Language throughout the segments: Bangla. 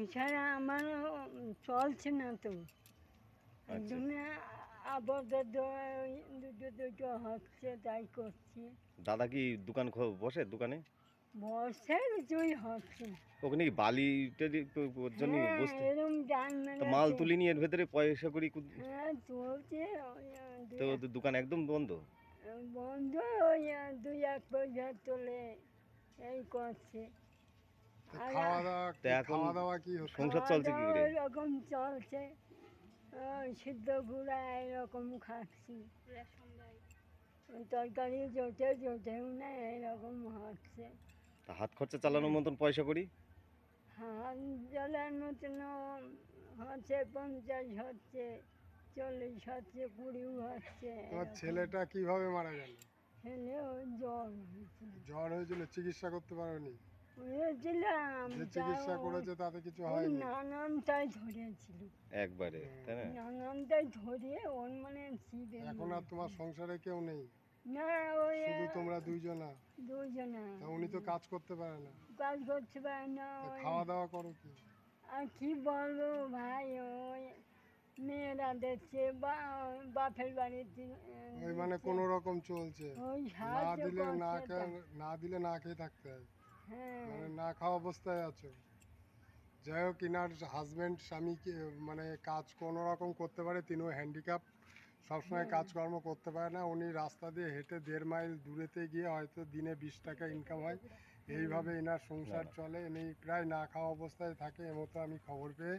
এছাড়া আমার চলছে না তো, এই আচ্ছা জন্য আপাতত ওই দুটো দুটো হচ্ছে তাই করছি। দাদা কি দোকান বসে দোকানে? বর্ষার কিছুই হচ্ছে না। ওখানে কি বালি টালি জন্য হ্যাঁ, বসতে? এরম জান তো মাল মেরেছে। তুলিনি এর ভেতরে পয়সা করি হ্যাঁ, চলছে ওই তো দোকান একদম বন্ধ। বন্ধ, ওই দুই এক পয়সা তোলে এই করছে। তো আর খাওয়া দাওয়া তো এখন খাওয়া দাওয়া কি হচ্ছে? সংসার খাওয়া চলছে কি দাওয়া করে? এরকম চলছে, ওই সিদ্ধ গুঁড়া এরকম খাচ্ছি, তরকারি জোটেও না, এরকম হচ্ছে। তা হাত খরচা চালানোর মতন পয়সা করি? হাত জ্বালার মতন হচ্ছে, 50 হচ্ছে, 40 হচ্ছে, 20 হচ্ছে। তোমার এরকম ছেলেটা কিভাবে মারা গেল? ছেলে ওই জ্বর হয়েছিল, জ্বর হয়েছিল, চিকিৎসা করতে পারোনি? বুঝেছিলাম, যে তাও চিকিৎসা করেছে তাতে কিছু ওই হয়নি? নানানটাই ধরেছিল, একবারে তাই না? নানানটাই ধরে ওর মানে ছিঁড়ে এখন আর তোমার মেরেছে। সংসারে কেউ নেই, না, ওই শুধু তোমরা দুইজনা? দুজনা তা উনি তো কাজ করতে পারে না, কাজ করতে পারে না। তা ওই খাওয়া দাওয়া করো কি? আর কি বলবো ভাই, ওই মেয়েরা দেখছে বা বাপের বাড়িতে ওই মানে দিচ্ছে, কোনো রকম চলছে, ওই না সাহায্য দিলে না করছে তা। খেয়ে, না দিলে না খেয়ে থাকতে হয়, হ্যাঁ, মানে না খাওয়া অবস্থায় আছো। যাই হোক, ইনার হাজব্যান্ড স্বামীকে মানে কাজ কোনো রকম করতে পারে, তিনিও হ্যান্ডিক্যাপ, সবসময় হ্যাঁ, কাজকর্ম করতে পারে না। উনি রাস্তা দিয়ে হেঁটে 1.5 মাইল দূরেতে গিয়ে হয়তো দিনে 20 টাকা ইনকাম হয়, এইভাবে ইনার সংসার চলে। ইনি প্রায় না খাওয়া অবস্থায় থাকে। এমতো আমি খবর পেয়ে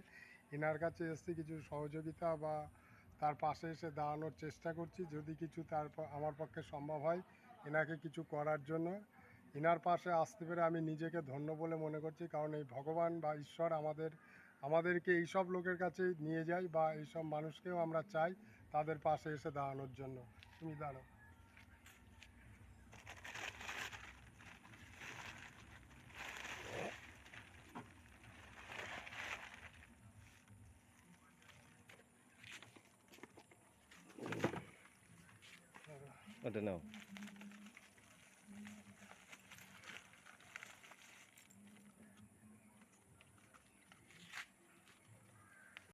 ইনার কাছে এসেছি, কিছু সহযোগিতা বা তার পাশে এসে দাঁড়ানোর চেষ্টা করছি, যদি কিছু আমার পক্ষে সম্ভব হয় এনাকে কিছু করার জন্য। ইনার পাশে আসতে পেরে আমি নিজেকে ধন্য বলে মনে করছি, কারণ এই ভগবান বা ঈশ্বর আমাদেরকে এইসব লোকের কাছে নিয়ে যায়, বা এইসব মানুষকেও আমরা চাই তাদের পাশে এসে দাঁড়ানোর জন্য। তুমি দাঁড়াও। ওটা নাও।